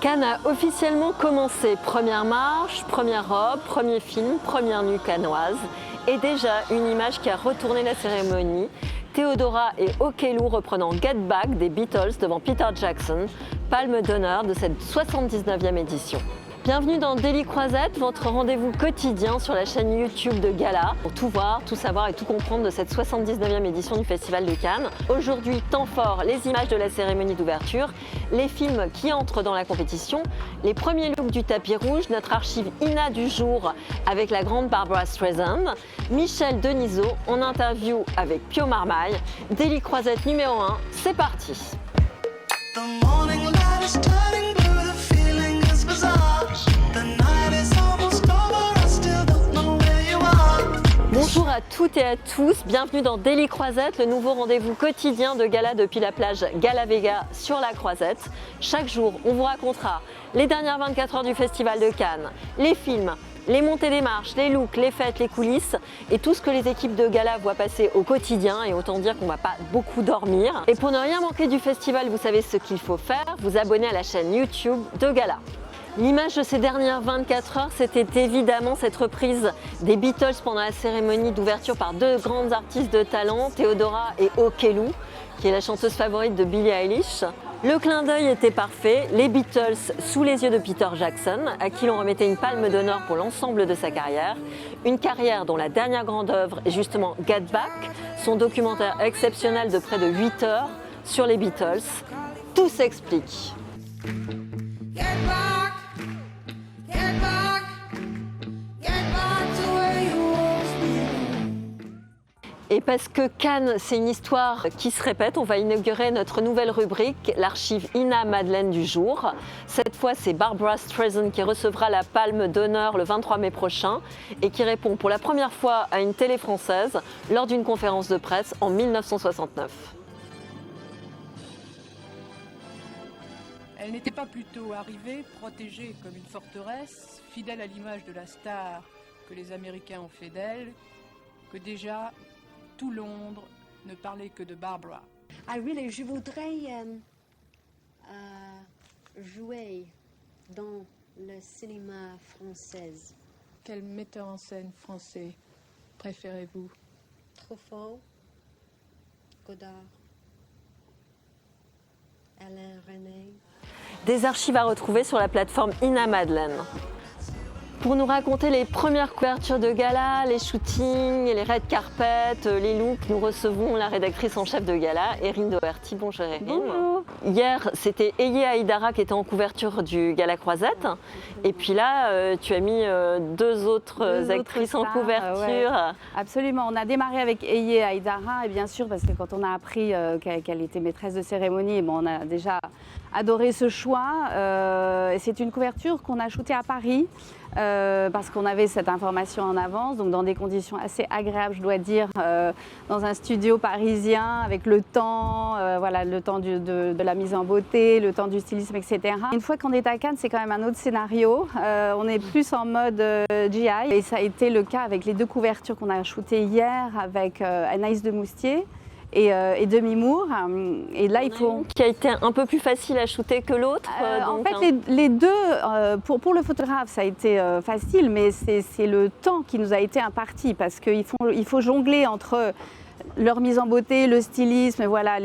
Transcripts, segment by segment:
Cannes a officiellement commencé. Première marche, première robe, premier film, première nuit cannoise. Et déjà une image qui a retourné la cérémonie. Theodora et Okello reprenant Get Back des Beatles devant Peter Jackson, palme d'honneur de cette 79e édition. Bienvenue dans Daily Croisette, votre rendez-vous quotidien sur la chaîne YouTube de Gala pour tout voir, tout savoir et tout comprendre de cette 79e édition du Festival de Cannes. Aujourd'hui, temps fort, les images de la cérémonie d'ouverture, les films qui entrent dans la compétition, les premiers looks du tapis rouge, notre archive INA du jour avec la grande Barbra Streisand, Michel Denisot en interview avec Pio Marmaille. Daily Croisette numéro 1, c'est parti. Bonjour à toutes et à tous, bienvenue dans Daily Croisette, le nouveau rendez-vous quotidien de Gala depuis la plage Gala Vega sur la Croisette. Chaque jour, on vous racontera les dernières 24 heures du Festival de Cannes, les films, les montées des marches, les looks, les fêtes, les coulisses et tout ce que les équipes de Gala voient passer au quotidien, et autant dire qu'on ne va pas beaucoup dormir. Et pour ne rien manquer du festival, vous savez ce qu'il faut faire, vous abonner à la chaîne YouTube de Gala. L'image de ces dernières 24 heures, c'était évidemment cette reprise des Beatles pendant la cérémonie d'ouverture par deux grandes artistes de talent, Theodora et Okello, qui est la chanteuse favorite de Billie Eilish. Le clin d'œil était parfait, les Beatles sous les yeux de Peter Jackson, à qui l'on remettait une palme d'honneur pour l'ensemble de sa carrière. Une carrière dont la dernière grande œuvre est justement Get Back, son documentaire exceptionnel de près de 8 heures sur les Beatles. Tout s'explique. Et parce que Cannes, c'est une histoire qui se répète, on va inaugurer notre nouvelle rubrique, l'archive Ina Madeleine du jour. Cette fois, c'est Barbra Streisand qui recevra la palme d'honneur le 23 mai prochain et qui répond pour la première fois à une télé française lors d'une conférence de presse en 1969. Elle n'était pas plutôt arrivée, protégée comme une forteresse, fidèle à l'image de la star que les Américains ont fait d'elle, que déjà tout Londres ne parlait que de Barbra. Je voudrais jouer dans le cinéma français. Quel metteur en scène français préférez-vous? Truffaut, Godard, Alain René. Des archives à retrouver sur la plateforme Ina Madeleine. Pour nous raconter les premières couvertures de Gala, les shootings, les red carpet, les looks, nous recevons la rédactrice en chef de Gala, Erin Doherty. Bonjour Erin. Bonjour. Hier, c'était Eye Aïdara qui était en couverture du Gala Croisette. Et puis là, tu as mis deux autres actrices en couverture. Ouais. Absolument. On a démarré avec Eye Aïdara, et bien sûr, parce que quand on a appris qu'elle était maîtresse de cérémonie, on a déjà adoré ce choix. C'est une couverture qu'on a shootée à Paris. Parce qu'on avait cette information en avance, donc dans des conditions assez agréables, je dois dire, dans un studio parisien, avec le temps, le temps de la mise en beauté, le temps du stylisme, etc. Une fois qu'on est à Cannes, c'est quand même un autre scénario. On est plus en mode GI, et ça a été le cas avec les deux couvertures qu'on a shootées hier avec Anaïs de Moustier et Demi Moore. Et là, il faut... Qui a été un peu plus facile à shooter que l'autre. En fait, les deux, pour le photographe, ça a été facile, mais c'est le temps qui nous a été imparti, parce qu'il faut jongler entre leur mise en beauté, le stylisme, voilà,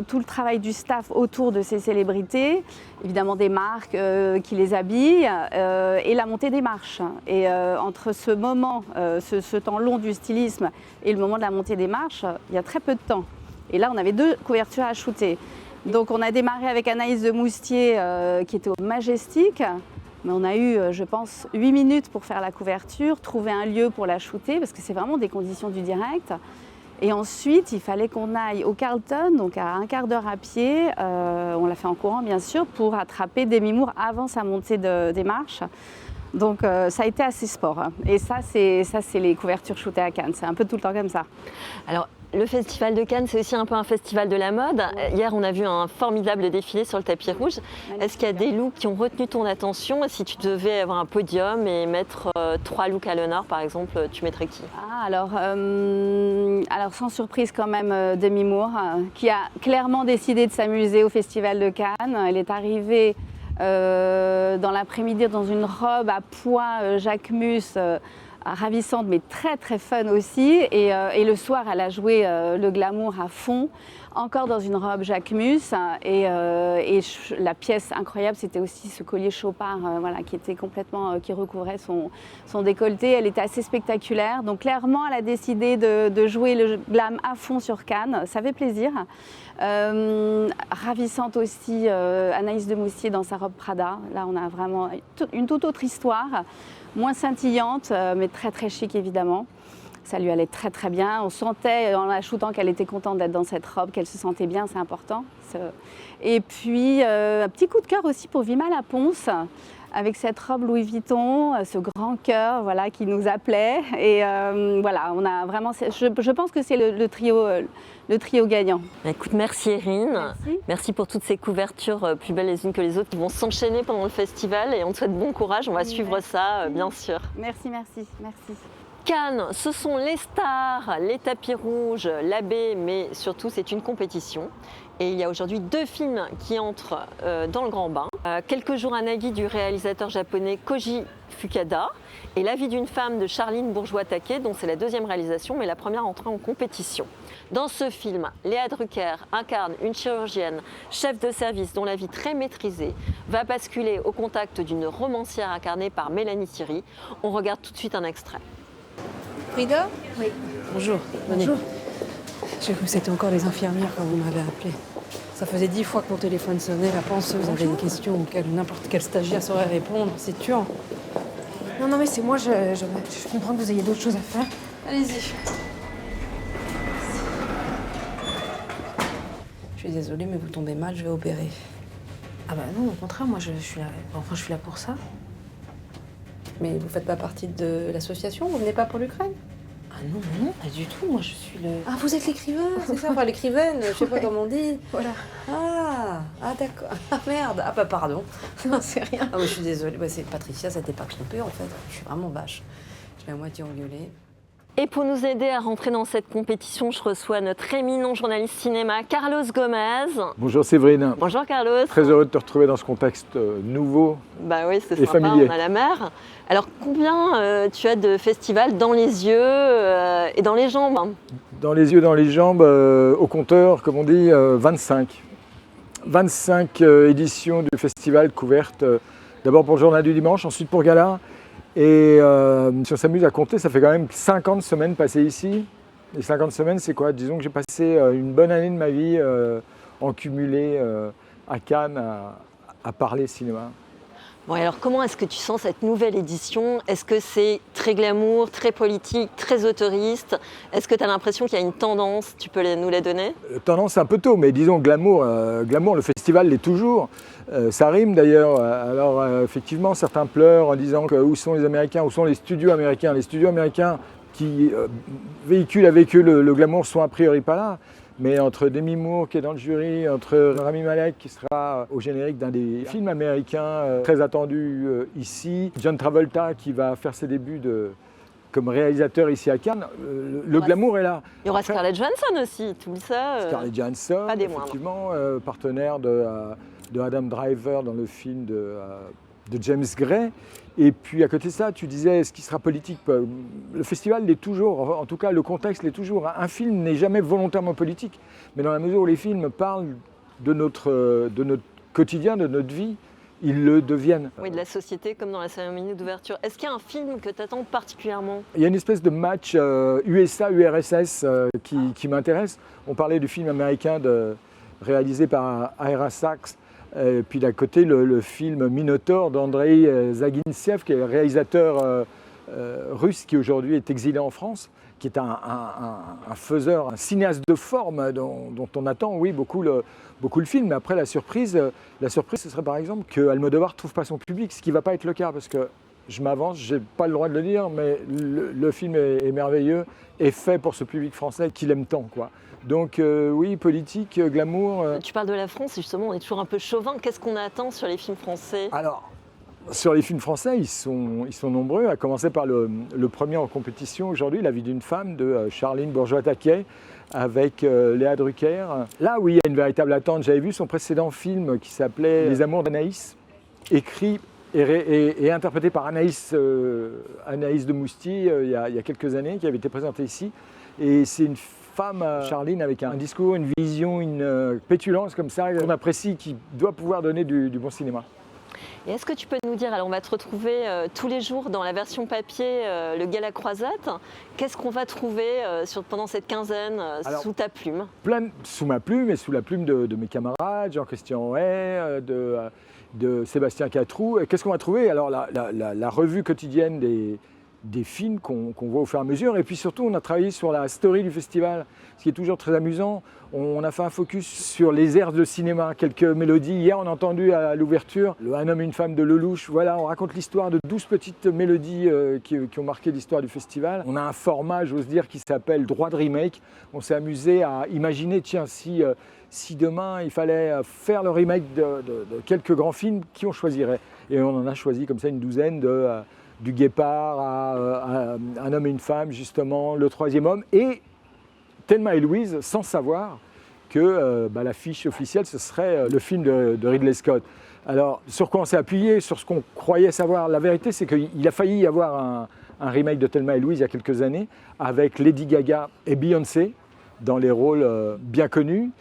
tout le travail du staff autour de ces célébrités, évidemment des marques qui les habillent, et la montée des marches. Et entre ce moment, ce temps long du stylisme et le moment de la montée des marches, il y a très peu de temps. Et là, on avait deux couvertures à shooter. Donc on a démarré avec Anaïs de Moustier qui était au Majestic. Mais on a eu, je pense, 8 minutes pour faire la couverture, trouver un lieu pour la shooter, parce que c'est vraiment des conditions du direct. Et ensuite, il fallait qu'on aille au Carlton, donc à un quart d'heure à pied. On l'a fait en courant, bien sûr, pour attraper Demi Moore avant sa montée des marches. Donc ça a été assez sport. Et ça, c'est les couvertures shootées à Cannes. C'est un peu tout le temps comme ça. Alors, le Festival de Cannes, c'est aussi un peu un festival de la mode. Ouais. Hier, on a vu un formidable défilé sur le tapis rouge. Est-ce qu'il y a des looks qui ont retenu ton attention? Si tu devais avoir un podium et mettre 3 looks à l'honneur, par exemple, tu mettrais qui? Alors, sans surprise quand même, Demi Moore, qui a clairement décidé de s'amuser au Festival de Cannes. Elle est arrivée dans l'après-midi dans une robe à pois Jacquemus, ravissante mais très très fun aussi. Et le soir, elle a joué le glamour à fond, encore dans une robe Jacquemus. La pièce incroyable, c'était aussi ce collier Chopard voilà, qui était complètement, qui recouvrait son décolleté. Elle était assez spectaculaire. Donc clairement, elle a décidé de jouer le glam à fond sur Cannes. Ça fait plaisir. Ravissante aussi, Anaïs de Moustier dans sa robe Prada. Là, on a vraiment une toute autre histoire, moins scintillante, mais très très chic évidemment. Ça lui allait très très bien. On sentait en la shootant qu'elle était contente d'être dans cette robe, qu'elle se sentait bien, c'est important. Et puis un petit coup de cœur aussi pour Vima Laponce, avec cette robe Louis Vuitton, ce grand cœur voilà, qui nous appelait. Et voilà, on a vraiment, je pense que c'est le trio gagnant. Écoute, merci Erin. Merci pour toutes ces couvertures plus belles les unes que les autres qui vont s'enchaîner pendant le festival. Et on te souhaite bon courage, on va suivre ça, bien sûr. Merci. Cannes, ce sont les stars, les tapis rouges, l'abbé, mais surtout c'est une compétition. Et il y a aujourd'hui 2 films qui entrent dans le grand bain. Quelques jours à Nagui du réalisateur japonais Koji Fukada et La vie d'une femme de Charline Bourgeois-Taquet, dont c'est la 2e réalisation, mais la première entrée en compétition. Dans ce film, Léa Drucker incarne une chirurgienne, chef de service dont la vie très maîtrisée va basculer au contact d'une romancière incarnée par Mélanie Thierry. On regarde tout de suite un extrait. Frida ? Oui. Bonjour. Bonjour. J'ai cru que c'était encore les infirmières quand vous m'avez appelé. Ça faisait 10 fois que mon téléphone sonnait, la penseuse avait une question auxquelles n'importe quel stagiaire saurait répondre. C'est tuant. Non, mais c'est moi, je comprends que vous ayez d'autres choses à faire. Allez-y. Je suis désolée, mais vous tombez mal, je vais opérer. Ah bah non, au contraire, moi je suis là pour ça. Mais vous faites pas partie de l'association, vous venez pas pour l'Ukraine? Ah non, pas du tout, moi je suis le... Ah, vous êtes l'écrivain, c'est ça, enfin l'écrivaine, je sais pas comment on dit. Voilà. Ah, d'accord. Ah merde, ah bah pardon. Non, c'est rien. Ah moi je suis désolée, bah, c'est Patricia, ça t'est pas trompée en fait. Je suis vraiment vache. Je l'ai à moitié engueulée. Et pour nous aider à rentrer dans cette compétition, je reçois notre éminent journaliste cinéma, Carlos Gomez. Bonjour Séverine. Bonjour Carlos. Très heureux de te retrouver dans ce contexte nouveau. Bah oui, c'est et sympa, familier. on a la mer. Alors combien tu as de festivals dans les yeux et dans les jambes? Dans les yeux, dans les jambes, au compteur, comme on dit, 25. 25 éditions du festival couvertes, d'abord pour le Journal du Dimanche, ensuite pour Gala. Et si on s'amuse à compter, ça fait quand même 50 semaines passées ici. Et 50 semaines, c'est quoi? Disons que j'ai passé une bonne année de ma vie en cumulé à Cannes à parler cinéma. Bon, alors comment est-ce que tu sens cette nouvelle édition? Est-ce que c'est très glamour, très politique, très autoriste? Est-ce que tu as l'impression qu'il y a une tendance? Tu peux nous la donner? Tendance un peu tôt, mais disons glamour, glamour, le festival l'est toujours. Ça rime d'ailleurs. Alors effectivement, certains pleurent en disant que où sont les Américains, où sont les studios américains? Les studios américains qui véhiculent avec eux le glamour sont a priori pas là. Mais entre Demi Moore qui est dans le jury, entre Rami Malek qui sera au générique d'un des films américains très attendus ici, John Travolta qui va faire ses débuts comme réalisateur ici à Cannes, le glamour est là. Il y aura Scarlett Johansson aussi, tu oublies ça? Scarlett Johansson, pas des moindres. effectivement, partenaire de Adam Driver dans le film de James Gray. Et puis à côté de ça, tu disais, est-ce qu'il sera politique? Le festival l'est toujours, en tout cas le contexte l'est toujours. Un film n'est jamais volontairement politique, mais dans la mesure où les films parlent de notre quotidien, de notre vie, ils le deviennent. Oui, de la société, comme dans la cérémonie d'ouverture. Est-ce qu'il y a un film que tu attends particulièrement? Il y a une espèce de match USA-URSS qui m'intéresse. On parlait du film américain réalisé par Ira Sachs. Et puis d'un côté, le film Minotaur d'Andrei Zagintsev, qui est le réalisateur russe qui aujourd'hui est exilé en France, qui est un faiseur, un cinéaste de forme dont on attend, oui, beaucoup le film. Mais après, la surprise, ce serait par exemple que Almodovar ne trouve pas son public, ce qui ne va pas être le cas, parce que je m'avance, je n'ai pas le droit de le dire, mais le film est merveilleux et fait pour ce public français qui l'aime tant, quoi. Donc oui, politique, glamour. Tu parles de la France, justement, on est toujours un peu chauvin. Qu'est-ce qu'on attend sur les films français? Alors, sur les films français, ils sont nombreux, à commencer par le premier en compétition aujourd'hui, La vie d'une femme de Charline Bourgeois-Taquet, avec Léa Drucker. Là, oui, il y a une véritable attente. J'avais vu son précédent film qui s'appelait Les amours d'Anaïs, écrit et interprété par Anaïs de Mousty il y a quelques années, qui avait été présentée ici. Et c'est une femme, Charline, avec un discours, une vision, une pétulance comme ça, qu'on apprécie, qui doit pouvoir donner du bon cinéma. Et est-ce que tu peux nous dire, alors on va te retrouver tous les jours dans la version papier, le Gala Croisette. Qu'est-ce qu'on va trouver pendant cette quinzaine sous ta plume? Sous ma plume et sous la plume de mes camarades, Jean-Christian Hay, de Sébastien Catroux. Qu'est-ce qu'on va trouver? Alors la revue quotidienne des films qu'on voit au fur et à mesure. Et puis surtout, on a travaillé sur la story du festival, ce qui est toujours très amusant. On a fait un focus sur les airs de cinéma, quelques mélodies. Hier, on a entendu à l'ouverture Un homme et une femme de Lelouch. Voilà, on raconte l'histoire de 12 petites mélodies qui ont marqué l'histoire du festival. On a un format, j'ose dire, qui s'appelle Droit de remake. On s'est amusé à imaginer, tiens, si demain il fallait faire le remake de quelques grands films, qui on choisirait? Et on en a choisi comme ça une douzaine du Guépard à Un homme et une femme, justement, Le troisième homme, et Thelma et Louise, sans savoir que l'affiche officielle, ce serait le film de Ridley Scott. Alors, sur quoi on s'est appuyé? Sur ce qu'on croyait savoir. La vérité, c'est qu'il a failli y avoir un remake de Thelma et Louise il y a quelques années, avec Lady Gaga et Beyoncé dans les rôles bien connus.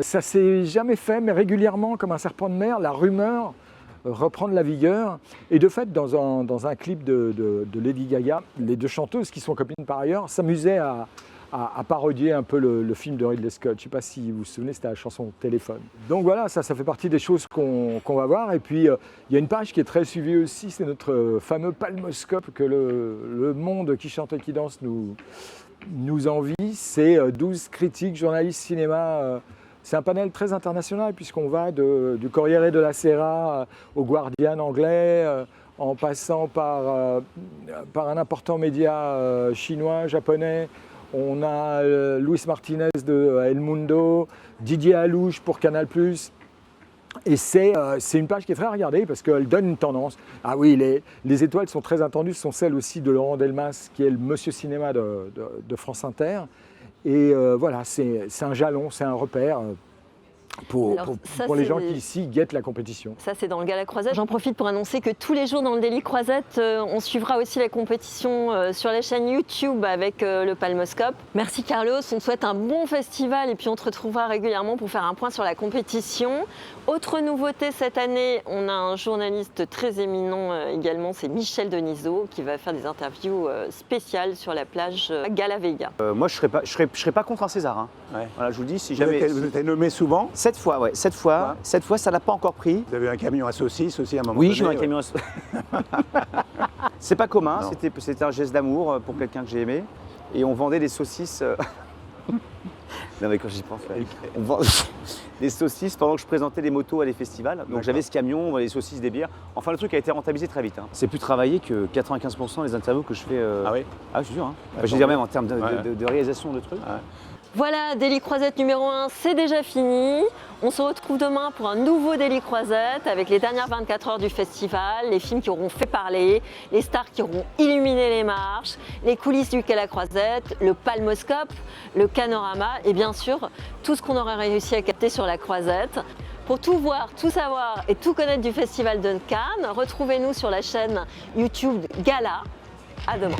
Ça s'est jamais fait, mais régulièrement, comme un serpent de mer, la rumeur reprendre la vigueur. Et de fait, dans un clip de Lady Gaga, les deux chanteuses, qui sont copines par ailleurs, s'amusaient à parodier un peu le film de Ridley Scott. Je ne sais pas si vous vous souvenez, c'était la chanson Téléphone. Donc voilà, ça fait partie des choses qu'on va voir. Et puis, il y a une page qui est très suivie aussi, c'est notre fameux Palmoscope que le monde qui chante et qui danse nous envie. C'est 12 critiques, journalistes, cinéma. C'est un panel très international, puisqu'on va du Corriere della Sera au Guardian anglais, en passant par un important média chinois, japonais. On a Luis Martinez de El Mundo, Didier Alouche pour Canal+. Et c'est une page qui est très regardée parce qu'elle donne une tendance. Ah oui, les étoiles sont très attendues, ce sont celles aussi de Laurent Delmas, qui est le monsieur cinéma de France Inter. Et voilà, c'est un jalon, c'est un repère pour les gens qui ici guettent la compétition. Ça, c'est dans le Gala Croisette. J'en profite pour annoncer que tous les jours dans le Daily Croisette, on suivra aussi la compétition sur la chaîne YouTube avec le Palmoscope. Merci Carlos, on te souhaite un bon festival et puis on te retrouvera régulièrement pour faire un point sur la compétition. Autre nouveauté cette année, on a un journaliste très éminent également, c'est Michel Denisot, qui va faire des interviews spéciales sur la plage Gala Vega. Moi, je serais pas contre un César. Hein. Ouais. Voilà, je vous le dis, si jamais. Vous êtes nommé souvent? 7 fois, ouais. 7 fois. Ouais. 7 fois, ça l'a pas encore pris. Vous avez un camion à saucisses aussi à un moment donné? Oui, j'ai eu un camion à saucisses. C'est pas commun, c'était un geste d'amour pour quelqu'un que j'ai aimé. Et on vendait des saucisses. Non mais quand j'y pense, on vend des saucisses pendant que je présentais les motos à des festivals. Donc j'avais ce camion, on vendait des saucisses, des bières. Enfin le truc a été rentabilisé très vite. Hein. C'est plus travaillé que 95% des interviews que je fais. Ah oui? Ah je suis sûr. Hein. Enfin, je veux dire même en termes de réalisation de trucs. Ouais. Voilà, Daily Croisette numéro 1, c'est déjà fini. On se retrouve demain pour un nouveau Daily Croisette avec les dernières 24 heures du festival, les films qui auront fait parler, les stars qui auront illuminé les marches, les coulisses du Gala Croisette, le Palmoscope, le Canorama et bien sûr tout ce qu'on aura réussi à capter sur la Croisette. Pour tout voir, tout savoir et tout connaître du Festival de Cannes, retrouvez-nous sur la chaîne YouTube Gala. À demain.